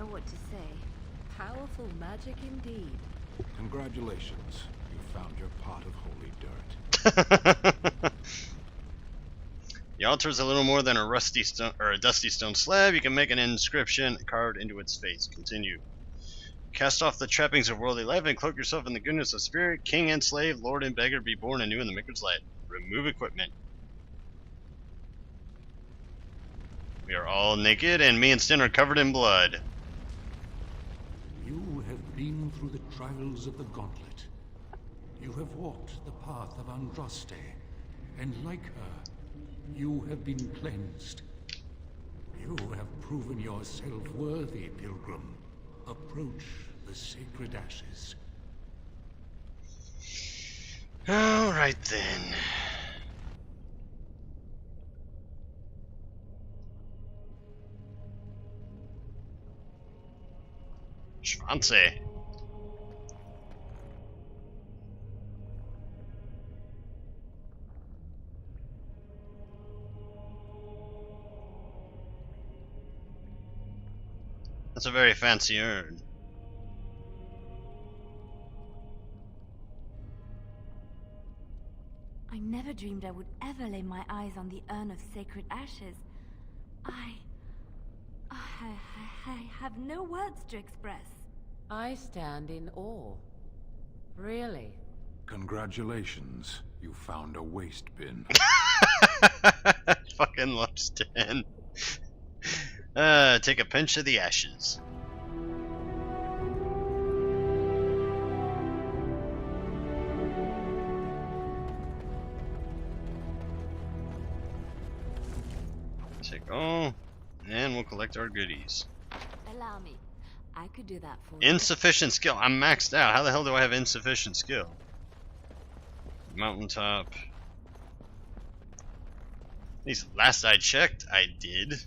know what to say. Powerful magic indeed. Congratulations. You found your pot of holy dirt. The altar is a little more than a rusty stone or a dusty stone slab. You can make an inscription carved into its face. Continue. Cast off the trappings of worldly life and cloak yourself in the goodness of spirit. King and slave, lord and beggar, be born anew in the Maker's light. Remove equipment. We are all naked, and me and Stin are covered in blood. You have been through the trials of the gauntlet. You have walked the path of Andraste, and like her, you have been cleansed. You have proven yourself worthy, pilgrim. Approach the sacred ashes. All right then. Schwanze. That's a very fancy urn. I never dreamed I would ever lay my eyes on the urn of sacred ashes. I have no words to express. I stand in awe. Really? Congratulations. You found a waste bin. Fucking love Stan. Take a pinch of the ashes. Take all, and we'll collect our goodies. Allow me. I could do that for you. Insufficient skill. I'm maxed out. How the hell do I have insufficient skill? Mountaintop. At least last I checked, I did.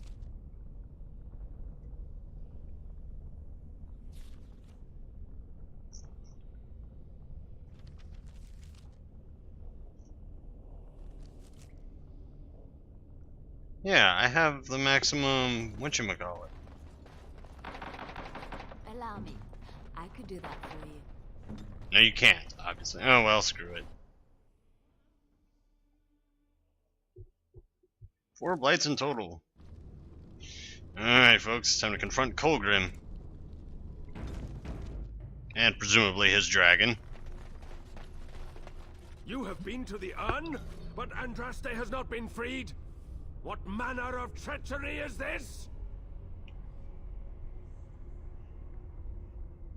Yeah, I have the maximum whatchamacallit. Allow me. I could do that for you. No, you can't, obviously. Oh, well, screw it. 4 blights in total. Alright, folks, it's time to confront Colgrim. And presumably his dragon. You have been to the urn, but Andraste has not been freed. What manner of treachery is this?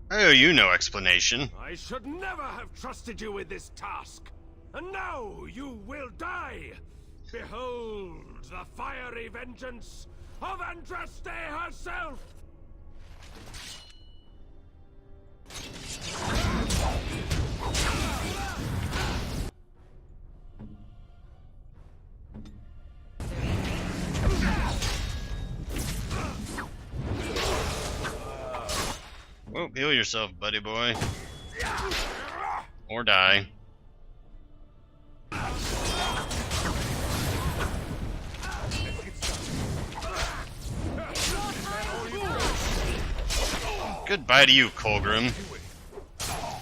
I owe you no explanation. I should never have trusted you with this task. And now you will die. Behold the fiery vengeance of Andraste herself. Well, heal yourself, buddy boy. Or die. Goodbye to you, Colgrim.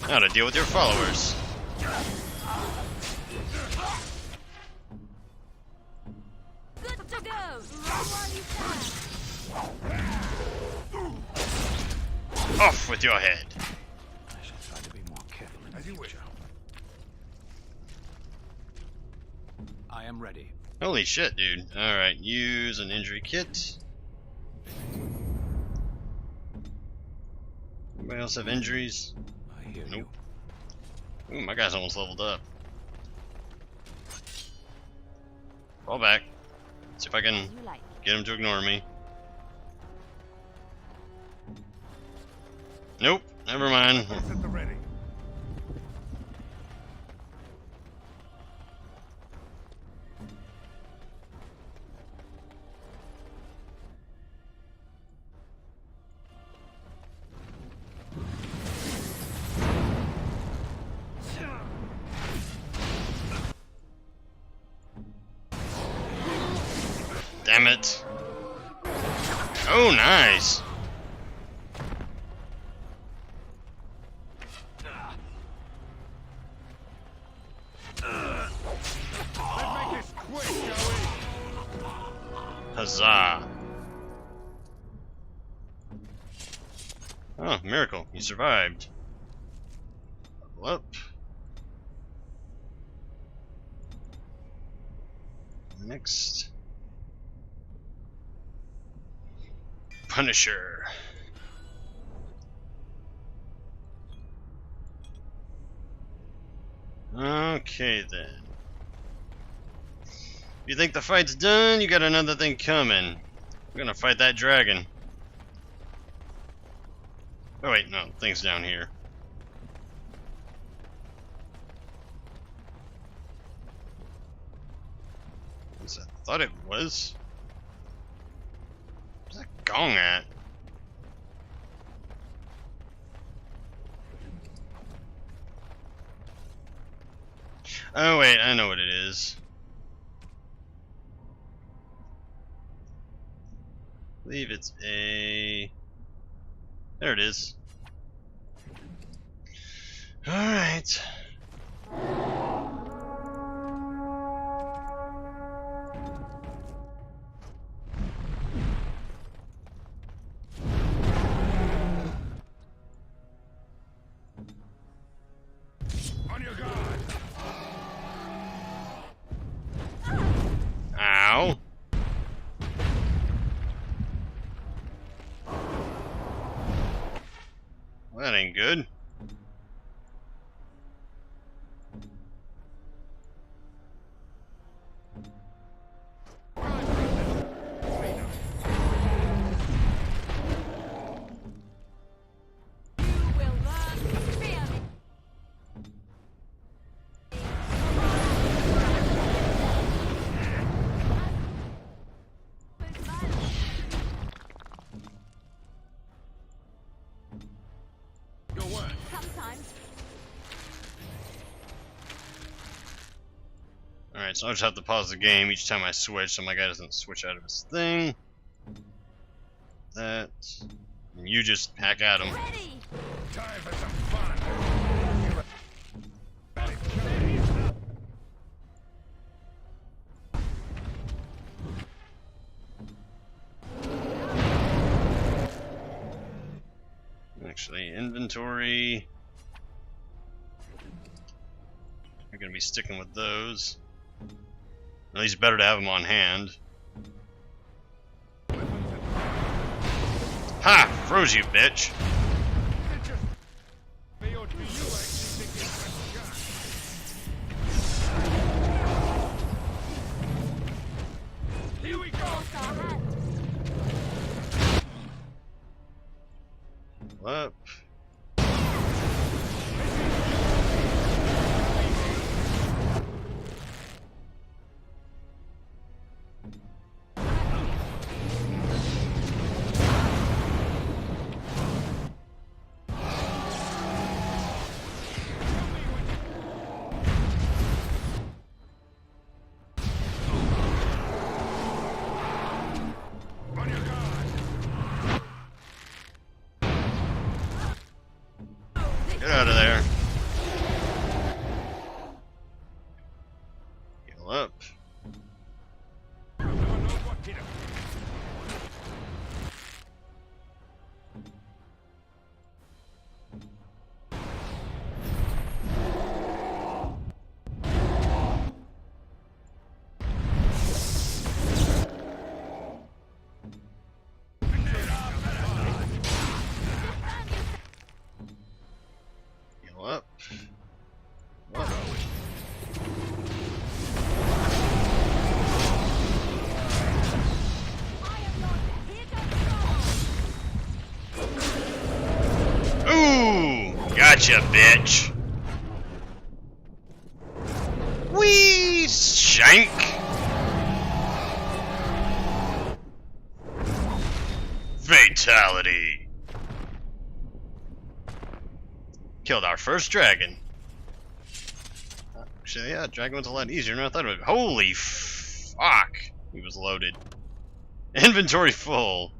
Now to deal with your followers. Good to go. Run while you can. Off with your head. I shall try to be more careful in the future. I am ready. Holy shit, dude. Alright, use an injury kit. Anybody else have injuries? I hear Nope. Ooh, my guy's almost leveled up. Fall back. See if I can You like. get him to ignore me. Nope, never mind. At the ready. Damn it. Oh, nice. Huzzah. Oh, miracle. You survived. Level up. Next. Punisher. Okay then. If you think the fight's done, you got another thing coming. We're gonna fight that dragon. Oh wait, no, thing's down here. I thought it was. Where's that gong at? Oh wait, I know what it is. I believe it's a... There it is. Alright. On your guard. Ow. Well, that ain't good. Alright, so I'll just have to pause the game each time I switch so my guy doesn't switch out of his thing. That. And you just hack at him. Ready. Time for some fun. Actually, inventory. I'm gonna be sticking with those. At least better to have them on hand. Ha! Froze you, bitch! Here we go. Up. On your guard. Get out of there. Heal up. No, what did it? Heal up. Ooh! Gotcha, bitch! Whee! Shank! Fatality! Killed our first dragon. Actually, yeah, dragon was a lot easier than I thought it would be. Holy fuck! He was loaded. Inventory full.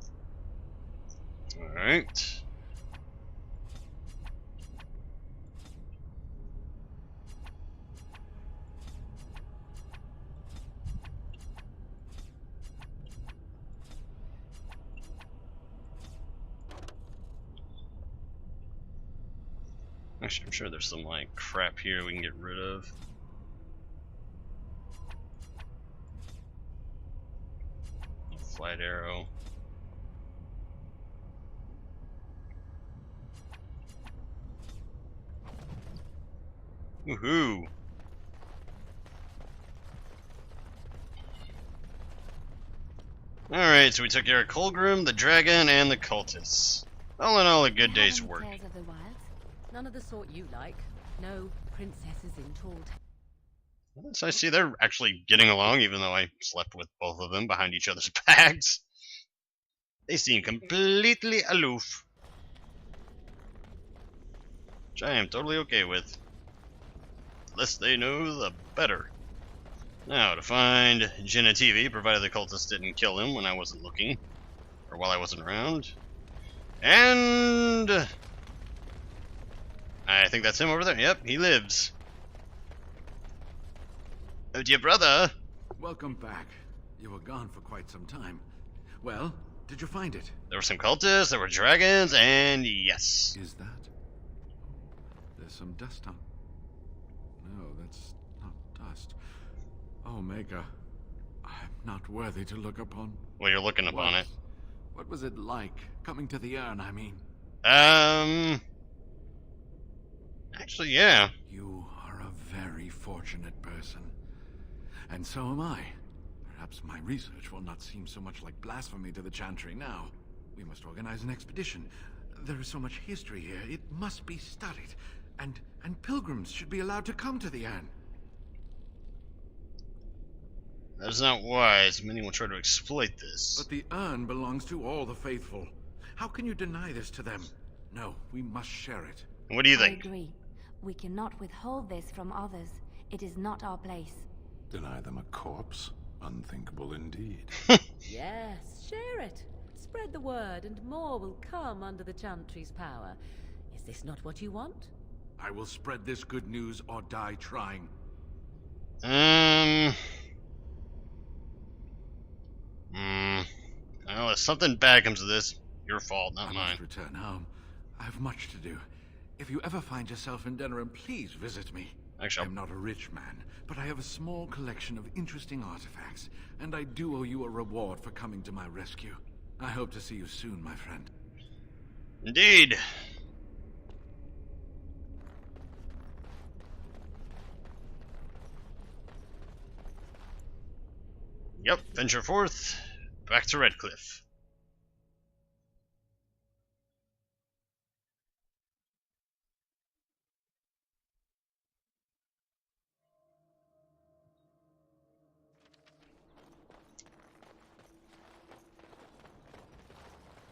Alright. Actually, I'm sure there's some like crap here we can get rid of. Flight arrow. Woohoo! Alright, so we took care of Colgrim, the dragon, and the cultists. All in all, a good day's work. Tales of the wilds. None of the sort you like. No princesses in tall towers. So I see they're actually getting along, even though I slept with both of them behind each other's backs. They seem completely aloof. Which I am totally okay with. The less they know, the better. Now, to find Chp.III, provided the cultists didn't kill him when I wasn't looking. Or while I wasn't around. And... I think that's him over there. Yep, he lives. Oh, dear brother. Welcome back. You were gone for quite some time. Well, did you find it? There were some cultists, there were dragons, and yes. Is that? There's some dust on. No, that's not dust. Omega, I'm not worthy to look upon. Well, you're looking upon it. What was it like, coming to the urn, I mean? Actually, yeah. You are a very fortunate person. And so am I. Perhaps my research will not seem so much like blasphemy to the Chantry now. We must organize an expedition. There is so much history here, it must be studied. And pilgrims should be allowed to come to the urn. That is not wise. Many will try to exploit this. But the urn belongs to all the faithful. How can you deny this to them? No, we must share it. What do you I think? agree. We cannot withhold this from others. It is not our place. Deny them a corpse? Unthinkable indeed. Yes, share it. Spread the word and more will come under the Chantry's power. Is this not what you want? I will spread this good news or die trying. Well, if something bad comes of this, your fault, not I mine. must return home. I have much to do. If you ever find yourself in Denerim, please visit me. Actually, I'm not a rich man, but I have a small collection of interesting artifacts, and I do owe you a reward for coming to my rescue. I hope to see you soon, my friend. Indeed. Yep, venture forth, back to Redcliffe.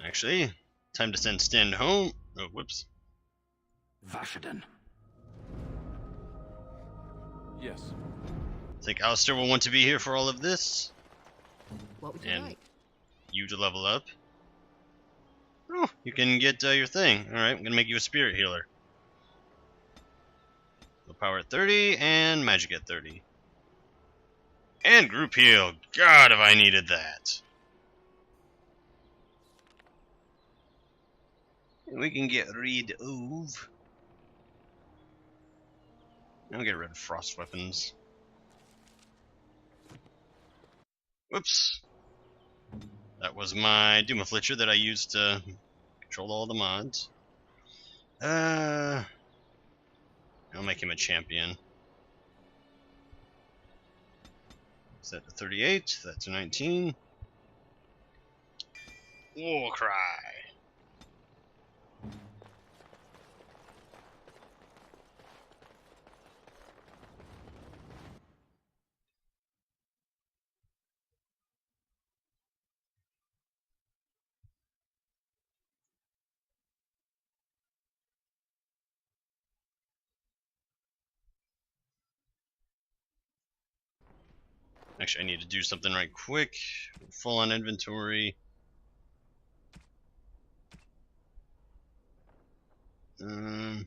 Actually, time to send Sten home. Oh, whoops. Vashaden. Yes. Think Alistair will want to be here for all of this? What would you And like? you to level up. Oh, you can get your thing. Alright, I'm gonna make you a spirit healer. Willpower at 30 and magic at 30. And group heal. God, if I needed that. We can get rid of... I'll get rid of frost weapons. Whoops. That was my Doom Afflictor that I used to control all the mods. I'll make him a champion. Set to 38, that's a 19. War cry. Actually, I need to do something right quick. Full on inventory. If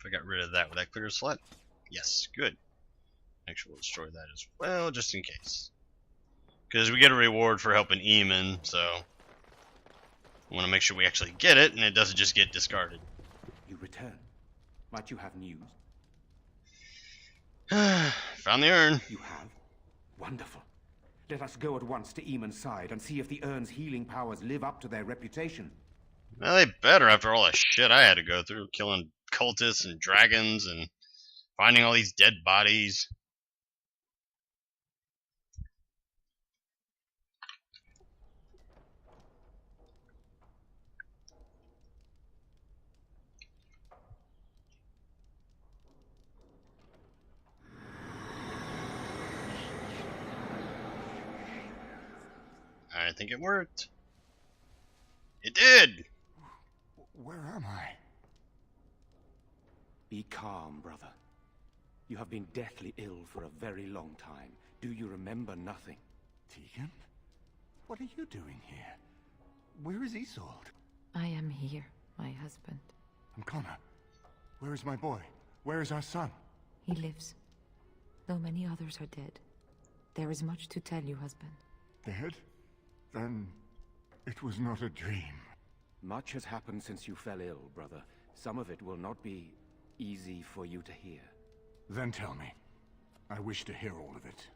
I got rid of that, would that clear a slot? Yes, good. Actually, we'll destroy that as well, just in case. Because we get a reward for helping Eamon, so... I want to make sure we actually get it and it doesn't just get discarded. You return. Might you have news? Found the urn. You have? Wonderful. Let us go at once to Eamon's side and see if the urn's healing powers live up to their reputation. Well, they better after all the shit I had to go through, killing cultists and dragons and finding all these dead bodies. I think it worked. It did! Where am I? Be calm, brother. You have been deathly ill for a very long time. Do you remember nothing? Tegan? What are you doing here? Where is Isolde? I am here, my husband. And Connor? Where is my boy? Where is our son? He lives. Though many others are dead. There is much to tell you, husband. Dead? Then it was not a dream. Much has happened since you fell ill, brother. Some of it will not be easy for you to hear. Then tell me. I wish to hear all of it.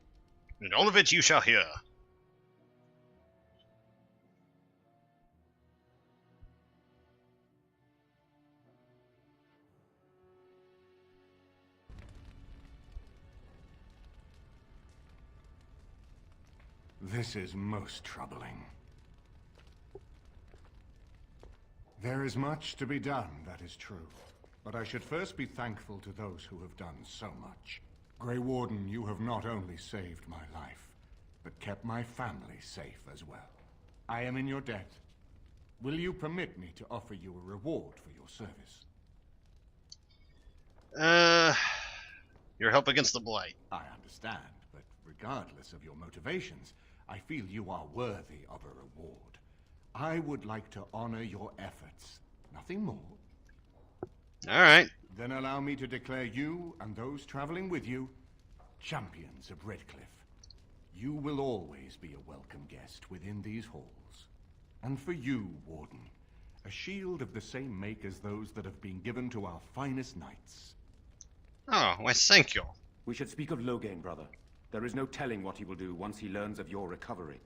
And all of it you shall hear. This is most troubling. There is much to be done, that is true. But I should first be thankful to those who have done so much. Grey Warden, you have not only saved my life, but kept my family safe as well. I am in your debt. Will you permit me to offer you a reward for your service? Your help against the Blight. I understand, but regardless of your motivations, I feel you are worthy of a reward. I would like to honor your efforts. Nothing more. Alright. Then allow me to declare you and those traveling with you champions of Redcliffe. You will always be a welcome guest within these halls. And for you, Warden, a shield of the same make as those that have been given to our finest knights. Oh, why thank you. We should speak of Loghain, brother. There is no telling what he will do once he learns of your recovery.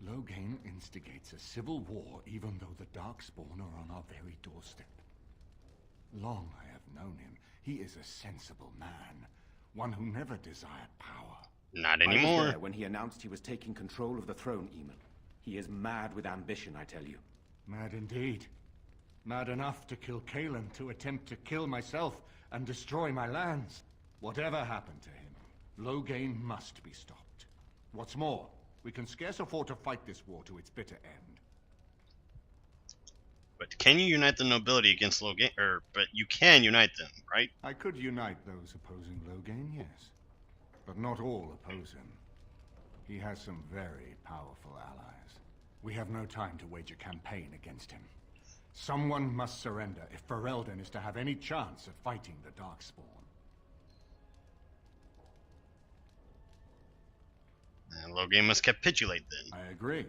Loghain instigates a civil war even though the Darkspawn are on our very doorstep. Long I have known him. He is a sensible man, one who never desired power. Not I was anymore. there when he announced he was taking control of the throne, Eamon. He is mad with ambition, I tell you. Mad indeed. Mad enough to kill Cailan, to attempt to kill myself and destroy my lands. Whatever happened to him, Loghain must be stopped. What's more, we can scarce afford to fight this war to its bitter end. But can you unite the nobility against Loghain? But you can unite them, right? I could unite those opposing Loghain, yes. But not all oppose him. He has some very powerful allies. We have no time to wage a campaign against him. Someone must surrender if Ferelden is to have any chance at fighting the Darkspawn. And Loghain must capitulate then. I agree.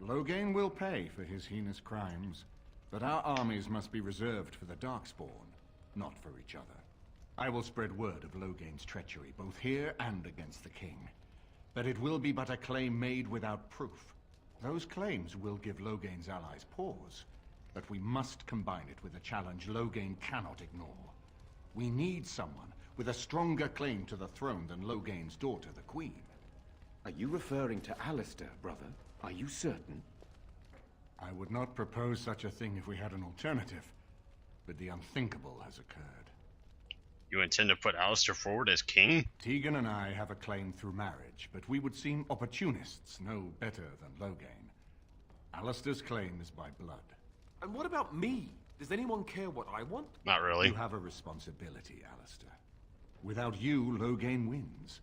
Loghain will pay for his heinous crimes, but our armies must be reserved for the Darkspawn, not for each other. I will spread word of Loghain's treachery, both here and against the king. But it will be but a claim made without proof. Those claims will give Loghain's allies pause, but we must combine it with a challenge Loghain cannot ignore. We need someone with a stronger claim to the throne than Loghain's daughter, the Queen. Are you referring to Alistair, brother? Are you certain? I would not propose such a thing if we had an alternative, but the unthinkable has occurred. You intend to put Alistair forward as king? Tegan and I have a claim through marriage, but we would seem opportunists no better than Loghain. Alistair's claim is by blood. And what about me? Does anyone care what I want? Not really. You have a responsibility, Alistair. Without you, Loghain wins.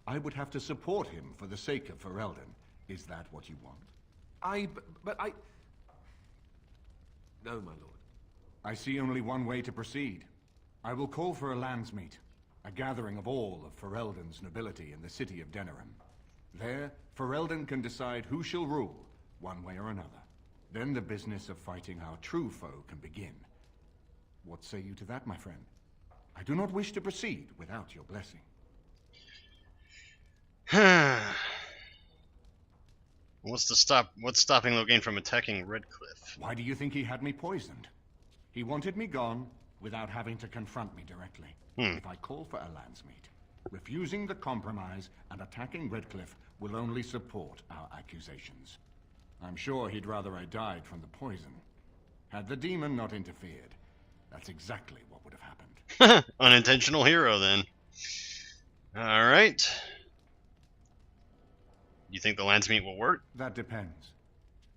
I would have to support him for the sake of Ferelden. Is that what you want? But I... No, my lord. I see only one way to proceed. I will call for a landsmeet, a gathering of all of Ferelden's nobility in the city of Denerim. There, Ferelden can decide who shall rule, one way or another. Then the business of fighting our true foe can begin. What say you to that, my friend? I do not wish to proceed without your blessing. What's stopping Loghain from attacking Redcliffe? Why do you think he had me poisoned? He wanted me gone without having to confront me directly. If I call for a landsmeet, refusing the compromise and attacking Redcliffe will only support our accusations. I'm sure he'd rather I died from the poison. Had the demon not interfered, that's exactly what would have happened. Unintentional hero, then. Alright. You think the landsmeet will work? That depends.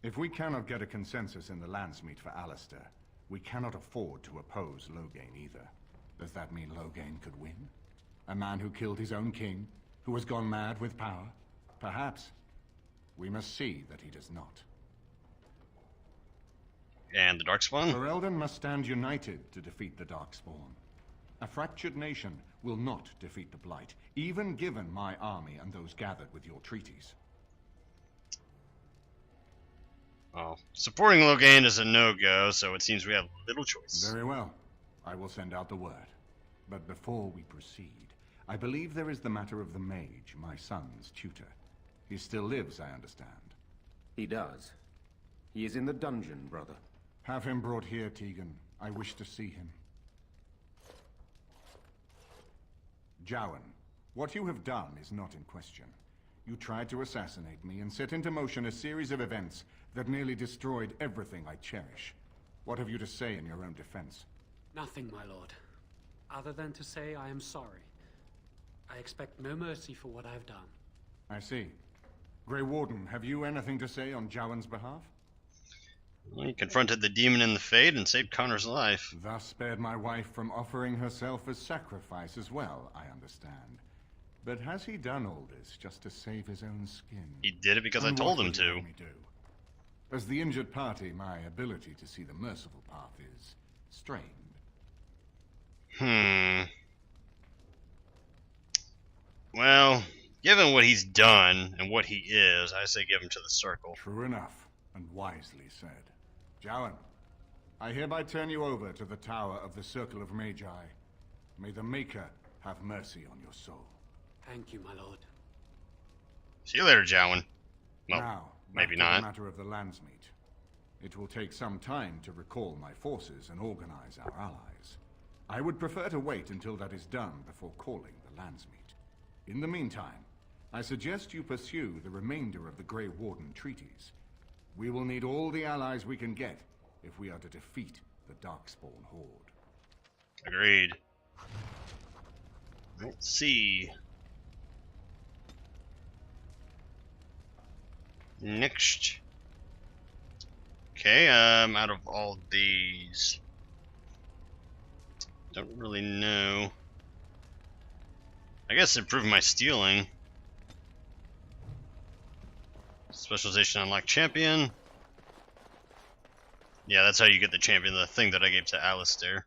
If we cannot get a consensus in the landsmeet for Alistair, we cannot afford to oppose Loghain either. Does that mean Loghain could win? A man who killed his own king, who has gone mad with power? Perhaps. We must see that he does not. And the Darkspawn? Ferelden must stand united to defeat the Darkspawn. A fractured nation will not defeat the Blight, even given my army and those gathered with your treaties. Well, supporting Loghain is a no-go, so it seems we have little choice. Very well. I will send out the word. But before we proceed, I believe there is the matter of the mage, my son's tutor. He still lives, I understand. He does. He is in the dungeon, brother. Have him brought here, Tegan. I wish to see him. Jowan, what you have done is not in question. You tried to assassinate me and set into motion a series of events that nearly destroyed everything I cherish. What have you to say in your own defense? Nothing, my lord. Other than to say I am sorry. I expect no mercy for what I have done. I see. Grey Warden, have you anything to say on Jowan's behalf? Well, he confronted the demon in the Fade and saved Connor's life. Thus spared my wife from offering herself as sacrifice as well, I understand. But has he done all this just to save his own skin? He did it because I told him to. As the injured party, my ability to see the merciful path is strained. Well, given what he's done and what he is, I say give him to the Circle. True enough, and wisely said. Jowan, I hereby turn you over to the Tower of the Circle of Magi. May the Maker have mercy on your soul. Thank you, my lord. See you later, Jowan. Well, now, maybe back to not. the matter of the landsmeet. It will take some time to recall my forces and organize our allies. I would prefer to wait until that is done before calling the landsmeet. In the meantime, I suggest you pursue the remainder of the Grey Warden treaties. We will need all the allies we can get if we are to defeat the Darkspawn Horde. Agreed. Let's see. Next. Okay, out of all these, don't really know. I guess improve my stealing. Specialization unlock champion. Yeah, that's how you get the champion, the thing that I gave to Alistair.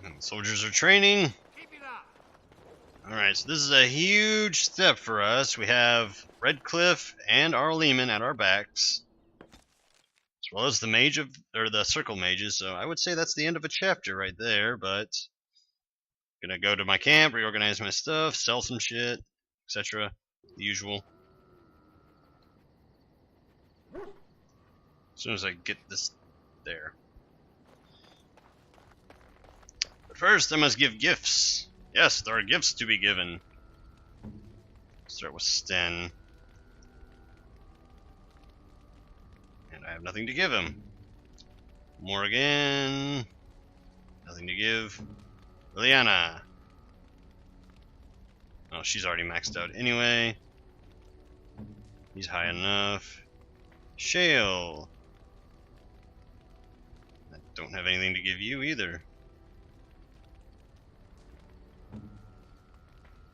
And soldiers are training. Alright, so this is a huge step for us. We have Redcliffe and Arleman at our backs, as well as the mage of, or the circle mages, so I would say that's the end of a chapter right there, but I'm gonna go to my camp, reorganize my stuff, sell some shit, etc. The usual. As soon as I get this there. But first I must give gifts. Yes, there are gifts to be given. Start with Sten. And I have nothing to give him. Morgan. Nothing to give. Liliana. Oh, she's already maxed out anyway. He's high enough. Shale. I don't have anything to give you either.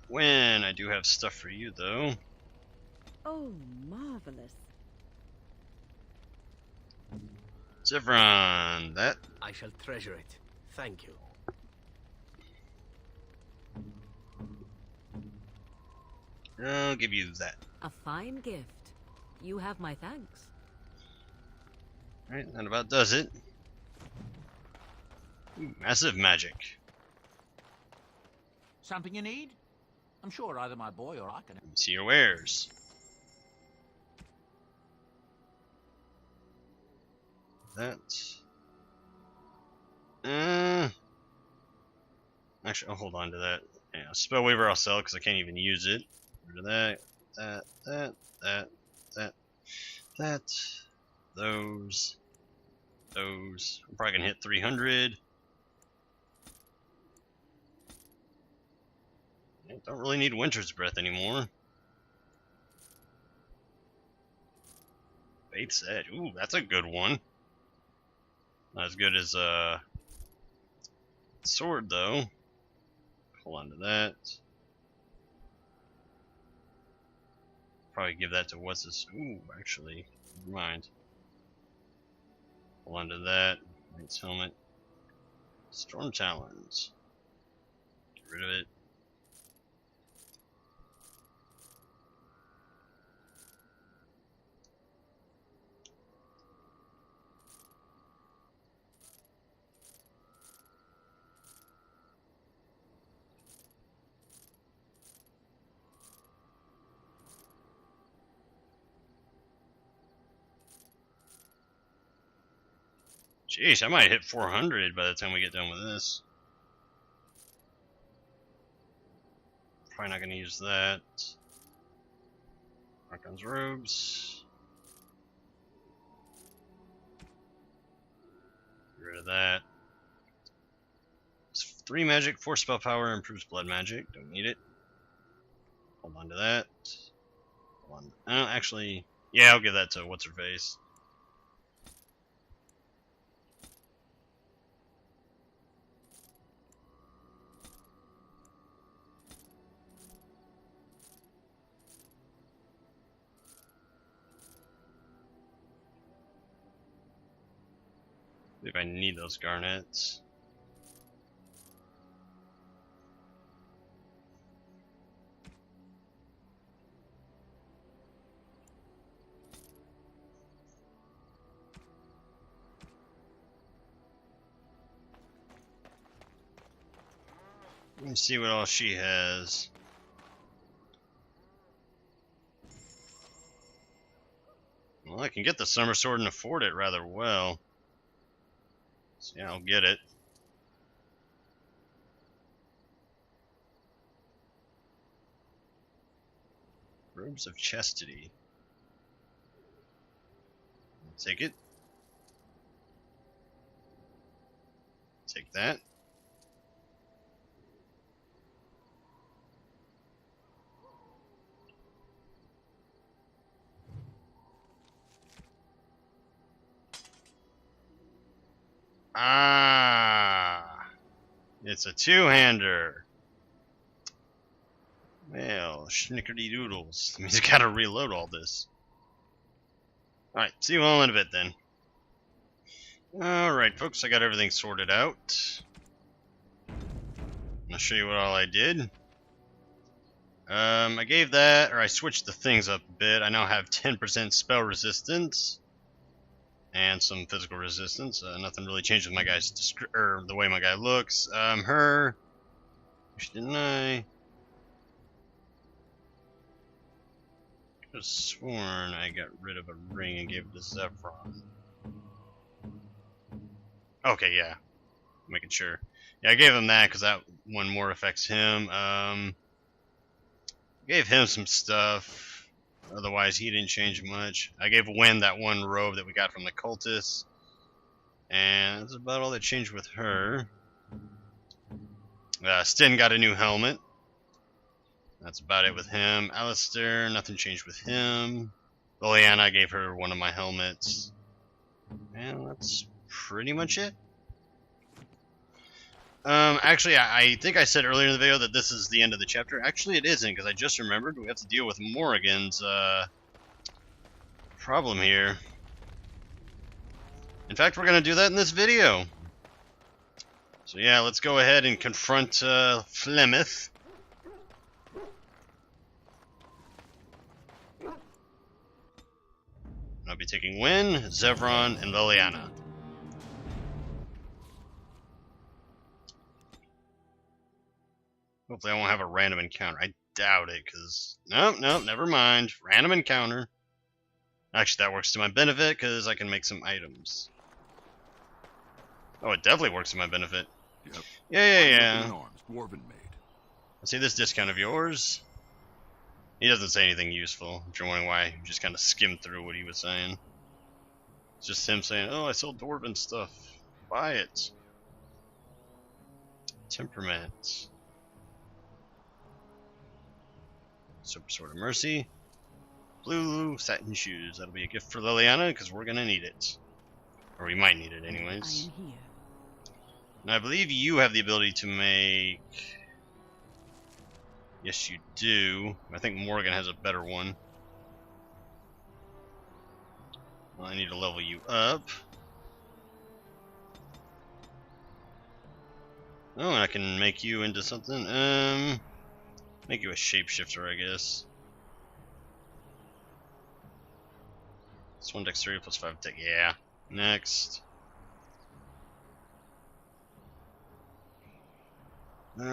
When I do have stuff for you, though. Oh, marvelous. Zephyron, that. I shall treasure it. Thank you. I'll give you that. A fine gift. You have my thanks. Alright, that about does it. Ooh, massive magic. Something you need? I'm sure either my boy or I can... Let me see your wares. That. Actually, I'll hold on to that. Yeah, Spellweaver I'll sell because I can't even use it. Rid of that. Those. I'm probably gonna hit 300. Don't really need Winter's Breath anymore. Faith's Edge. Ooh, that's a good one. Not as good as Sword though. Hold on to that. Probably give that to what's this? Ooh, actually, never mind. Hold on to that. Knight's Helmet. Storm Talons. Get rid of it. Jeez, I might hit 400 by the time we get done with this. Probably not going to use that. Archon's Robes. Get rid of that. It's 3 magic, 4 spell power, improves blood magic. Don't need it. Hold on to that. Hold on. Actually, yeah, I'll give that to what's her face. If I need those garnets. Let me see what all she has. Well, I can get the Summer Sword and afford it rather well. So yeah, I'll get it. Robes of Chastity. I'll take it. Take that. Ah, it's a two-hander. Well, schnickerty doodles. That means I gotta reload all this. Alright, see you all in a bit then. Alright, folks, I got everything sorted out. I'll show you what all I did. I gave that, or I switched the things up a bit. I now have 10% spell resistance. And some physical resistance. Nothing really changed with my guy's or the way my guy looks. Her. Which didn't I? I could have sworn I got rid of a ring and gave it to Zephyron. Okay, yeah. Making sure. Yeah, I gave him that because that one more affects him. Gave him some stuff. Otherwise, he didn't change much. I gave Wen that one robe that we got from the cultists. And that's about all that changed with her. Sten got a new helmet. That's about it with him. Alistair, nothing changed with him. Liliana, I gave her one of my helmets. And that's pretty much it. Actually, I think I said earlier in the video that this is the end of the chapter. Actually, it isn't, because I just remembered we have to deal with Morrigan's, problem here. In fact, we're going to do that in this video. So yeah, let's go ahead and confront Flemeth. I'll be taking Wynn, Zevron, and Liliana. Hopefully I won't have a random encounter. I doubt it, because... Nope, never mind. Random encounter. Actually, that works to my benefit, because I can make some items. Oh, it definitely works to my benefit. Yep. Yeah. Arms, dwarven made. Let's see this discount of yours. He doesn't say anything useful. If you're wondering why, I just kind of skimmed through what he was saying. It's just him saying, oh, I sell dwarven stuff. Buy it. Temperament. Super Sword of Mercy. Blue satin shoes. That'll be a gift for Liliana, because we're going to need it. Or we might need it anyways. I am here. And I believe you have the ability to make... Yes, you do. I think Morgan has a better one. Well, I need to level you up. Oh, and I can make you into something. Make you a shapeshifter, I guess. It's 1 dexterity plus 5 tech. Yeah. Next. Get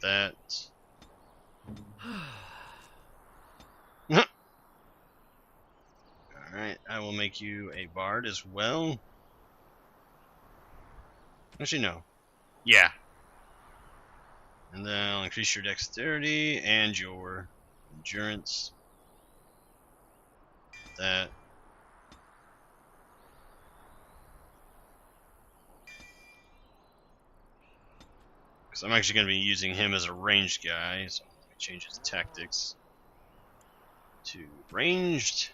that. Alright, I will make you a bard as well. Actually, no. Yeah. And then I'll increase your dexterity and your endurance. That. Because I'm actually going to be using him as a ranged guy, so I'm going to change his tactics to ranged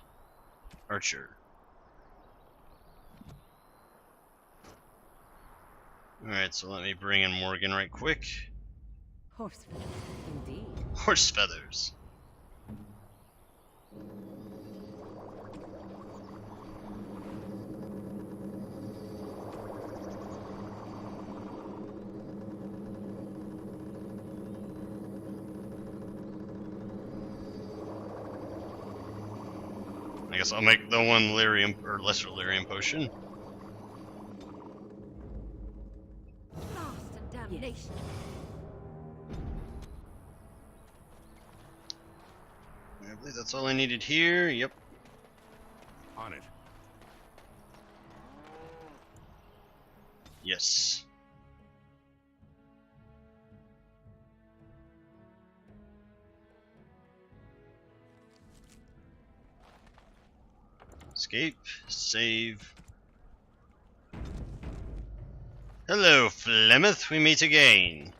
archer. Alright, so let me bring in Morgan right quick. Horse feathers, indeed. Horse feathers. I guess I'll make the one lyrium or lesser lyrium potion. Blast and damnation. I believe that's all I needed here. Yep. On it. Yes. Escape. Save. Hello, Flemeth. We meet again.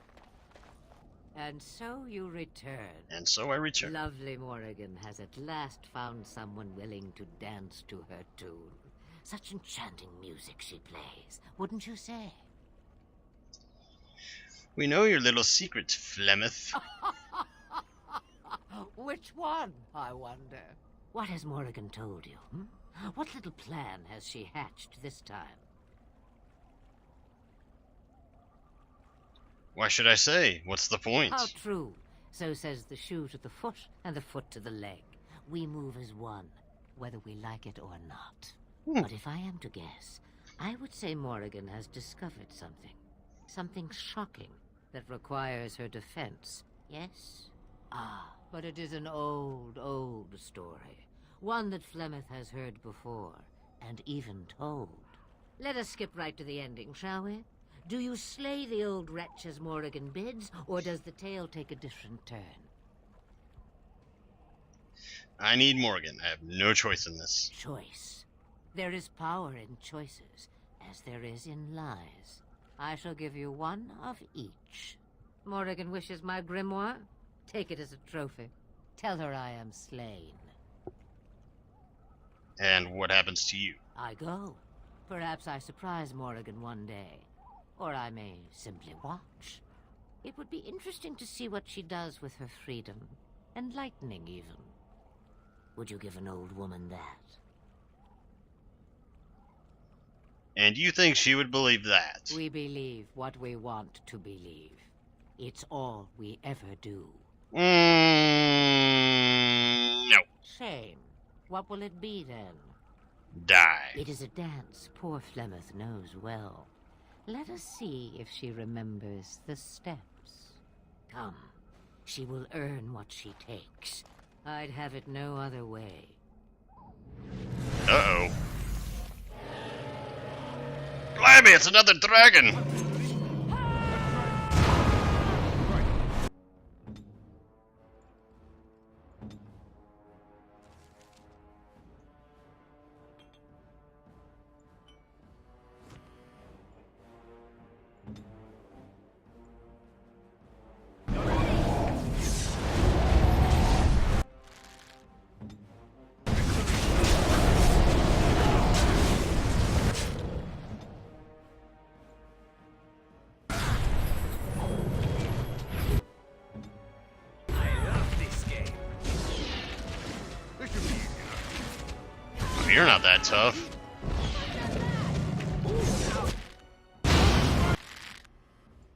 And so you return. And so I return. Lovely Morrigan has at last found someone willing to dance to her tune. Such enchanting music she plays, wouldn't you say? We know your little secrets, Flemeth. Which one, I wonder? What has Morrigan told you? What little plan has she hatched this time? Why should I say? What's the point? How true. So says the shoe to the foot and the foot to the leg. We move as one, whether we like it or not. But if I am to guess, I would say Morrigan has discovered something. Something shocking that requires her defense. Yes? Ah, but it is an old, old story. One that Flemeth has heard before, and even told. Let us skip right to the ending, shall we? Do you slay the old wretch as Morrigan bids, or does the tale take a different turn? I need Morgan. I have no choice in this. Choice. There is power in choices, as there is in lies. I shall give you one of each. Morrigan wishes my grimoire? Take it as a trophy. Tell her I am slain. And what happens to you? I go. Perhaps I surprise Morrigan one day. Or I may simply watch. It would be interesting to see what she does with her freedom. Enlightening, even. Would you give an old woman that? And you think she would believe that? We believe what we want to believe. It's all we ever do. No. Shame. What will it be, then? Die. It is a dance poor Flemeth knows well. Let us see if she remembers the steps. Come. She will earn what she takes. I'd have it no other way. Uh-oh. Blimey, it's another dragon! You're not that tough.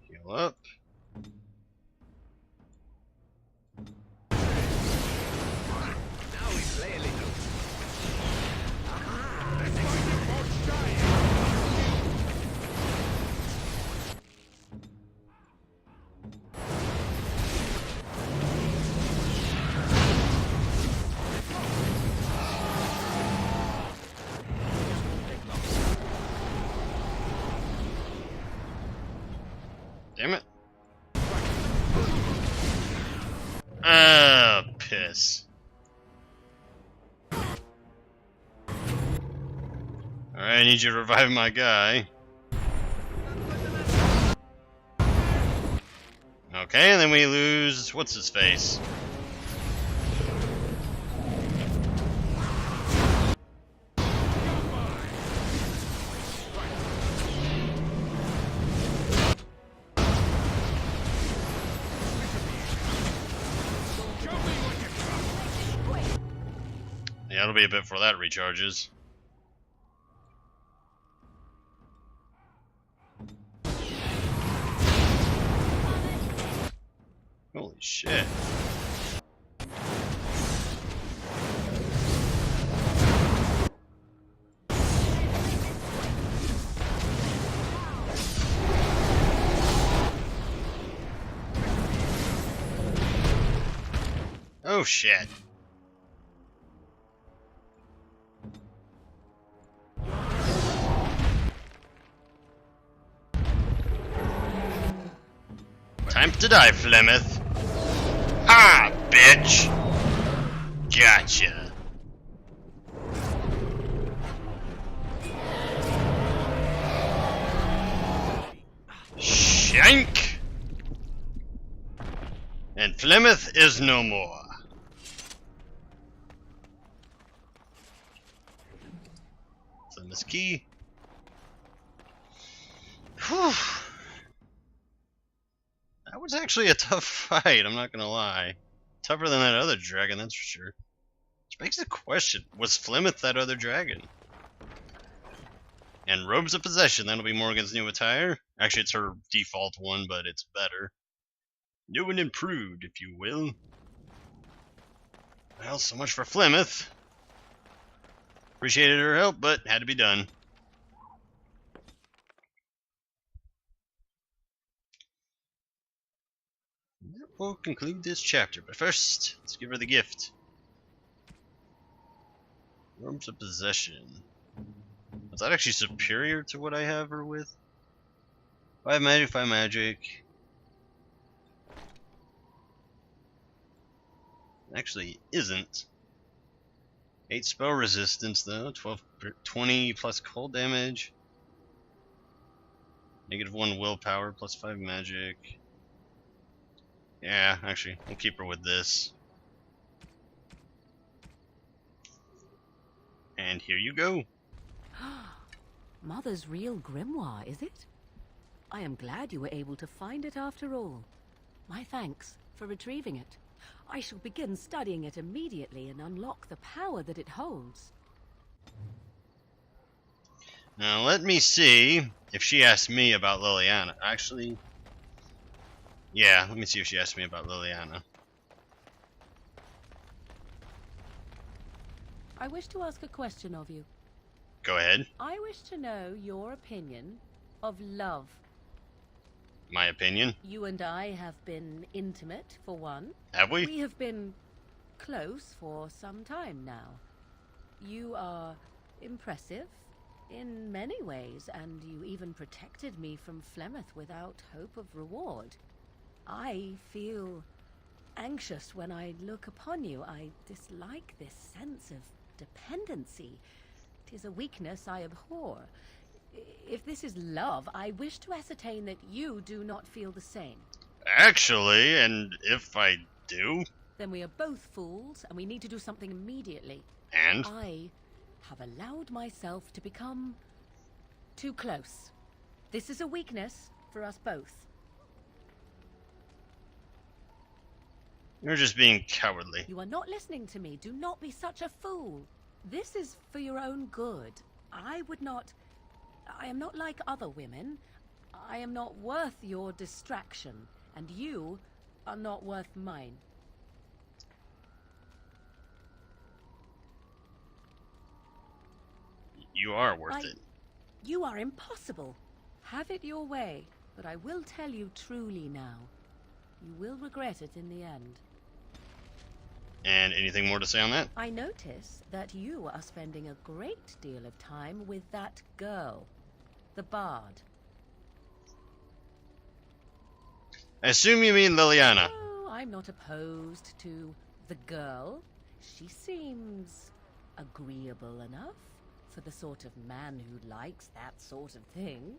Heal up. Now we play a little. Damn it. Ah, piss. Alright, I need you to revive my guy. Okay, and then we lose... what's his face? Yeah, it'll be a bit before that recharges. Holy shit. Oh shit. Time to die, Flemeth. Ha, bitch! Gotcha. Shank! And Flemeth is no more. Flemeth's key. Whew. That was actually a tough fight, I'm not gonna lie. Tougher than that other dragon, that's for sure. Which makes the question, was Flemeth that other dragon? And Robes of Possession, that'll be Morgan's new attire. Actually, it's her default one, but it's better. New and improved, if you will. Well, so much for Flemeth. Appreciated her help, but had to be done. That will conclude this chapter, but first, let's give her the gift. Robes of Possession. Is that actually superior to what I have her with? 5 magic, 5 magic. Actually isn't. 8 spell resistance though, 20 plus cold damage. -1 willpower plus 5 magic. Yeah, actually, we'll keep her with this. And here you go. Mother's real grimoire, is it? I am glad you were able to find it after all. My thanks for retrieving it. I shall begin studying it immediately and unlock the power that it holds. Now let me see if she asked me about Liliana. Actually, yeah, let me see if she asked me about Liliana. I wish to ask a question of you. Go ahead. I wish to know your opinion of love. My opinion? You and I have been intimate, for one. Have we? We have been close for some time now. You are impressive in many ways, and you even protected me from Flemeth without hope of reward. I feel anxious when I look upon you. I dislike this sense of dependency. It is a weakness I abhor. If this is love, I wish to ascertain that you do not feel the same. Actually, and if I do? Then we are both fools, and we need to do something immediately. And? I have allowed myself to become too close. This is a weakness for us both. You're just being cowardly. You are not listening to me. Do not be such a fool. This is for your own good. I am not like other women. I am not worth your distraction, and you are not worth mine. You are worth it. You are impossible. Have it your way, but I will tell you truly now. You will regret it in the end. And anything more to say on that? I notice that you are spending a great deal of time with that girl, the bard. I assume you mean Liliana. Oh, I'm not opposed to the girl. She seems agreeable enough for the sort of man who likes that sort of thing.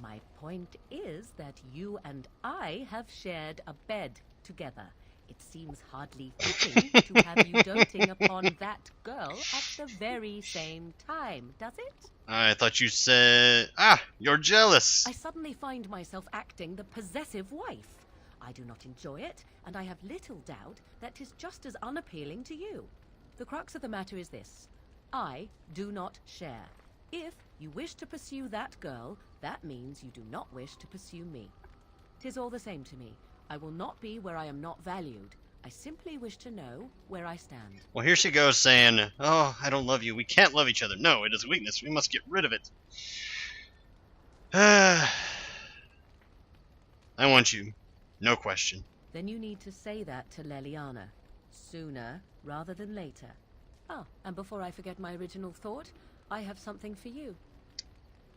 My point is that you and I have shared a bed together. It seems hardly fitting to have you doting upon that girl at the very same time, does it? I thought you said... you're jealous. I suddenly find myself acting the possessive wife. I do not enjoy it, and I have little doubt that 'tis just as unappealing to you. The crux of the matter is this. I do not share. If you wish to pursue that girl, that means you do not wish to pursue me. 'Tis all the same to me. I will not be where I am not valued. I simply wish to know where I stand. Well, here she goes saying, oh, I don't love you. We can't love each other. No, it is a weakness. We must get rid of it. I want you. No question. Then you need to say that to Liliana. Sooner rather than later. Oh, and before I forget my original thought, I have something for you.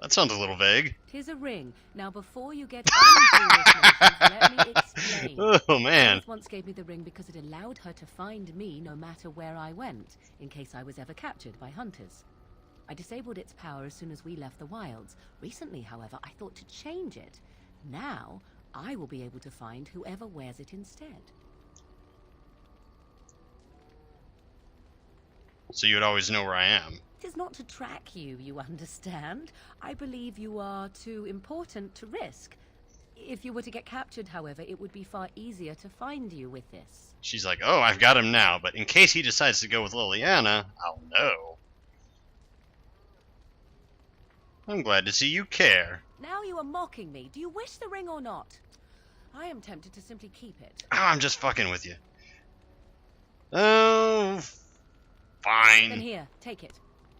That sounds a little vague. 'Tis a ring. Now, before you get any foolish let me explain. Oh, man. Alice once gave me the ring because it allowed her to find me no matter where I went, in case I was ever captured by hunters. I disabled its power as soon as we left the wilds. Recently, however, I thought to change it. Now, I will be able to find whoever wears it instead. So you would always know where I am. It is not to track you, you understand. I believe you are too important to risk. If you were to get captured, however, it would be far easier to find you with this. She's like, oh, I've got him now, but in case he decides to go with Liliana, I'll know. I'm glad to see you care. Now you are mocking me. Do you wish the ring or not? I am tempted to simply keep it. Oh, I'm just fucking with you. Oh, fine. Then here, take it.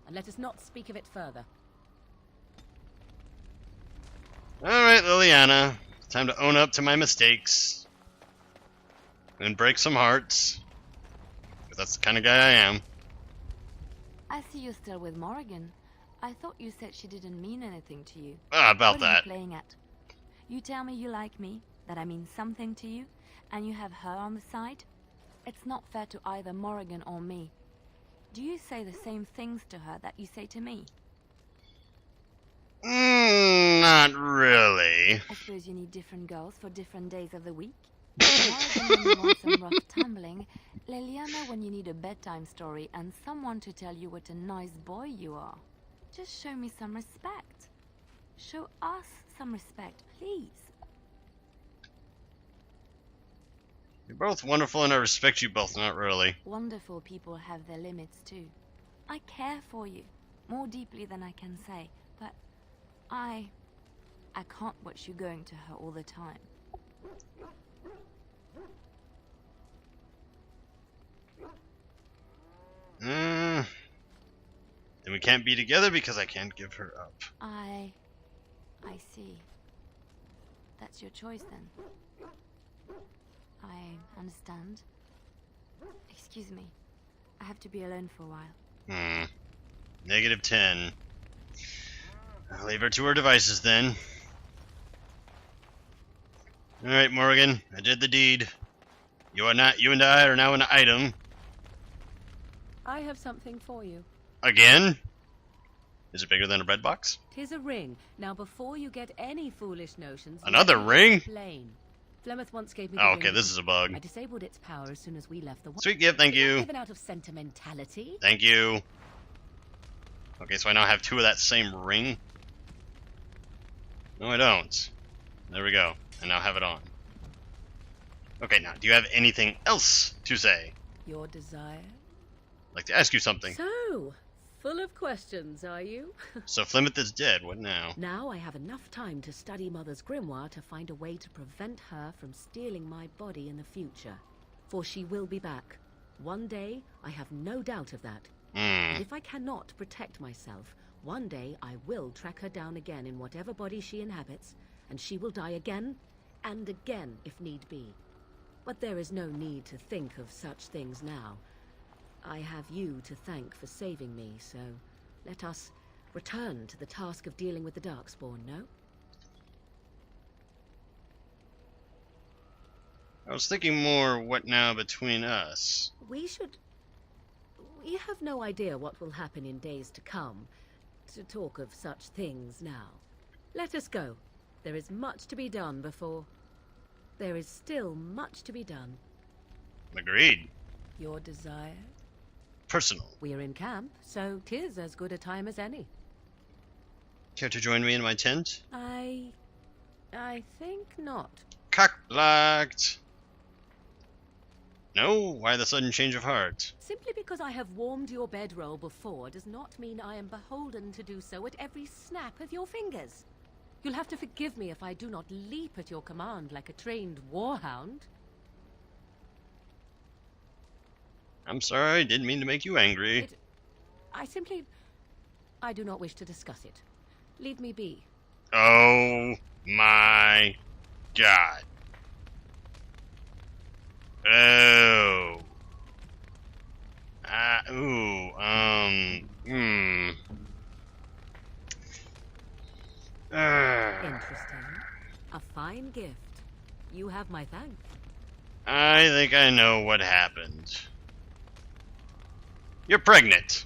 And let us not speak of it further. Alright, Liliana. Time to own up to my mistakes. And break some hearts. Because that's the kind of guy I am. I see you're still with Morrigan. I thought you said she didn't mean anything to you. About that. What are you playing at? You tell me you like me, that I mean something to you, and you have her on the side? It's not fair to either Morrigan or me. Do you say the same things to her that you say to me? Not really. I suppose you need different girls for different days of the week? Morrigan when you want some rough tumbling, Liliana when you need a bedtime story and someone to tell you what a nice boy you are. Just show me some respect. Show us some respect, please. You're both wonderful and I respect you both, not really. Wonderful people have their limits too. I care for you, more deeply than I can say, but I can't watch you going to her all the time. Then we can't be together because I can't give her up. I see. That's your choice then. I understand. Excuse me. I have to be alone for a while. -10. I'll leave her to her devices then. Alright, Morgan, I did the deed. You and I are now an item. I have something for you. Again? Is it bigger than a bread box? 'Tis a ring. Now, before you get any foolish notions... Another ring? Explain. Flemeth once gave me the Oh, ring. okay, this is a bug. I disabled its power as soon as we left the... Sweet gift, thank you. Given out of sentimentality. Thank you. Okay, so I now have 2 of that same ring? No, I don't. There we go. I now have it on. Okay, now, do you have anything else to say? Your desire? I'd like to ask you something. So, full of questions, are you? So Flemeth is dead, what now? Now I have enough time to study Mother's grimoire to find a way to prevent her from stealing my body in the future. For she will be back. One day, I have no doubt of that. And if I cannot protect myself, one day I will track her down again in whatever body she inhabits, and she will die again and again if need be. But there is no need to think of such things now. I have you to thank for saving me, so let us return to the task of dealing with the Darkspawn, no? I was thinking more, what now between us? We have no idea what will happen in days to come, to talk of such things now. Let us go. There is much to be done before... There is still much to be done. Agreed. Your desire? Personal. We are in camp, so 'tis as good a time as any. Care to join me in my tent? I think not. Cock-blocked. No? Why the sudden change of heart? Simply because I have warmed your bedroll before does not mean I am beholden to do so at every snap of your fingers. You'll have to forgive me if I do not leap at your command like a trained warhound. I'm sorry, didn't mean to make you angry. I do not wish to discuss it. Leave me be. Oh my god. Oh. Interesting. A fine gift. You have my thanks. I think I know what happened. You're pregnant.